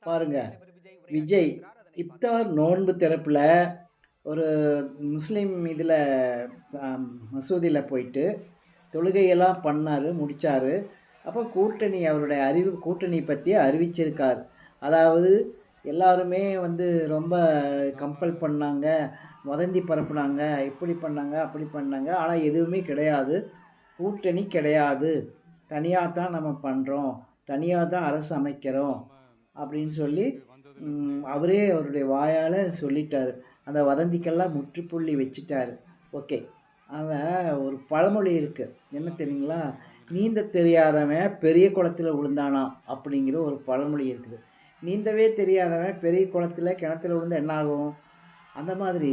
பாருங்க, விஜய் இப்தார் நோன்பு திறப்புல ஒரு முஸ்லீம் இதில மசூதியில போயிட்டு தொழுகையெல்லாம் பண்ணாரு, முடிச்சாரு. அப்போ கூட்டணி அவருடைய கூட்டணி பத்தி அறிவிச்சிருக்கார். அதாவது எல்லாருமே வந்து ரொம்ப கம்பல் பண்ணாங்க, வதந்தி பரப்புனாங்க, இப்படி பண்ணாங்க, அப்படி பண்ணாங்க. ஆனா எதுவுமே கிடையாது. கூட்டணி கிடையாது. தனியா தான் நம்ம பண்றோம். தனியா தான் அரசு அமைக்கிறோம். அப்படின்னு சொல்லி அவரே அவருடைய வாயால சொல்லிட்டாரு. அந்த வதந்திக்கெல்லாம் முற்றுப்புள்ளி வச்சுட்டாரு. ஓகே. ஆனா ஒரு பழமொழி இருக்கு. என்ன தெரியுங்களா? "நீந்த தெரியாதவன் பெரிய குளத்தில விழுந்தானாம்" அப்படிங்கிற ஒரு பழமொழி இருக்குது. நீந்தவே தெரியாதவன் பெரிய குளத்தில, கிணத்துல விழுந்தா என்ன ஆகும்? அந்த மாதிரி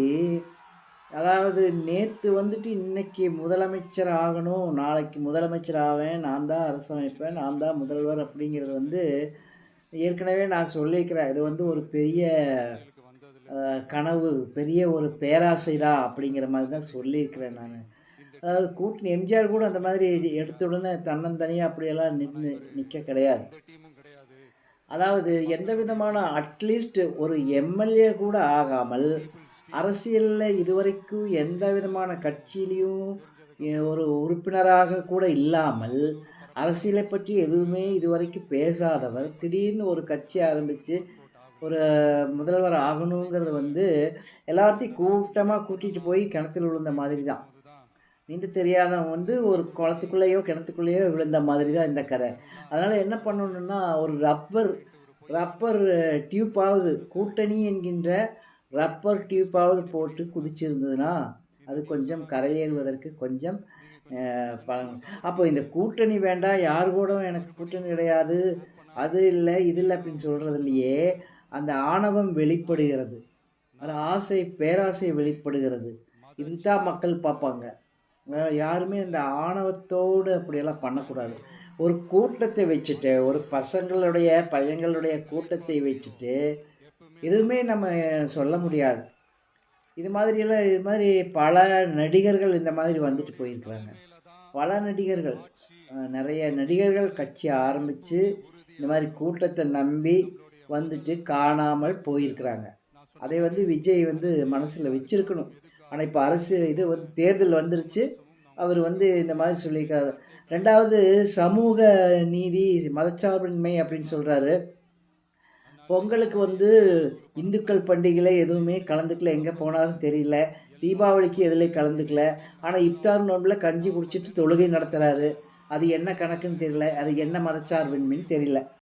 அதாவது நேத்து வந்துட்டு இன்னைக்கு முதலமைச்சர் ஆகணும், நாளைக்கு முதலமைச்சர் ஆவேன், நான் தான் அரசு அமைப்பேன், நான் தான் முதல்வர் அப்படிங்கிறது வந்து ஏற்கனவே நான் சொல்லியிருக்கிறேன். இது வந்து ஒரு பெரிய கனவு, பெரிய ஒரு பேராசை தான் அப்படிங்கிற மாரி தான் சொல்லியிருக்கிறேன் நானு. அதாவது கூட்டணி எம்ஜிஆர் கூட அந்த மாதிரி எடுத்த உடனே தன்னந்தனியா அப்படியெல்லாம் நிக்க கிடையாது. அதாவது எந்த விதமான அட்லீஸ்ட் ஒரு எம்எல்ஏ கூட ஆகாமல், அரசியல்ல இதுவரைக்கும் எந்த விதமான கட்சியிலயும் ஒரு உறுப்பினராக கூட இல்லாமல், அரசியலை பற்றி எதுவுமே இதுவரைக்கும் பேசாதவர், திடீர்னு ஒரு கட்சி ஆரம்பிச்சு, ஒரு முதல்வர் ஆகணுங்கிறது வந்து எல்லாத்தையும் கூட்டமா கூட்டிட்டு போய் கிணத்துல விழுந்த மாதிரி தான். நீந்த தெரியாதவன் வந்து ஒரு குளத்துக்குள்ளேயோ, கிணத்துக்குள்ளேயோ விழுந்த மாதிரி தான் இந்த கதை. அதனால என்ன பண்ணணும்னா, ஒரு ரப்பர் ரப்பர் டியூப்பாவது கூட்டணி என்கின்ற ரப்பர் டியூப்பாவது போட்டு குதிச்சிருந்ததுன்னா, அது கொஞ்சம் கரையேறுவதற்கு கொஞ்சம் அப்போ இந்த கூட்டணி வேண்டாம், யார் கூடவும் எனக்கு கூட்டணி கிடையாது, அது இல்ல, இது இல்ல அப்படின்னு சொல்றதுலயே, அந்த ஆணவம் வெளிப்படுகிறது. அது ஆசை, பேராசை வெளிப்படுகிறது. இதுதான் மக்கள் பார்ப்பாங்க. யாருமே இந்த ஆணவத்தோடு அப்படியெல்லாம் பண்ணக்கூடாது. ஒரு கூட்டத்தை வச்சுட்டு, ஒரு பையங்களுடைய கூட்டத்தை வச்சுட்டு, எதுவுமே நம்ம சொல்ல முடியாது. இது மாதிரி பல நடிகர்கள் இந்த மாதிரி வந்துட்டு போயிருக்கிறாங்க. பல நடிகர்கள், நெறைய நடிகர்கள் கட்சி ஆரம்பிச்சு, இந்த மாரி கூட்டத்த நம்பி வந்துட்டு காணாமல் போயிருக்கிறாங்க. அதை வந்து விஜய் வந்து மனசுல வச்சிருக்கணும். ஆனா, இப்ப இது வந்து தேர்தல் வந்துருச்சு. அவரு வந்து இந்த மாரி சொல்லியிருக்காரு. 2வது சமூக நீதி, மதச்சார்பின்மை அப்படின்னு சொல்றாரு. பொங்கலுக்கு வந்து இந்துக்கள் பண்டிகையில எதுவுமே கலந்துக்கல. எங்க போனாருன்னு தெரியல. தீபாவளிக்கு எதுலயும் கலந்துக்கல. ஆனா, இஃப்தார் நோன்புல கஞ்சி குடிச்சிட்டு தொழுகை நடத்துறாரு. அது என்ன கணக்குன்னு தெரியல. அது என்ன மதச்சார்பின்மைன்னு தெரியல.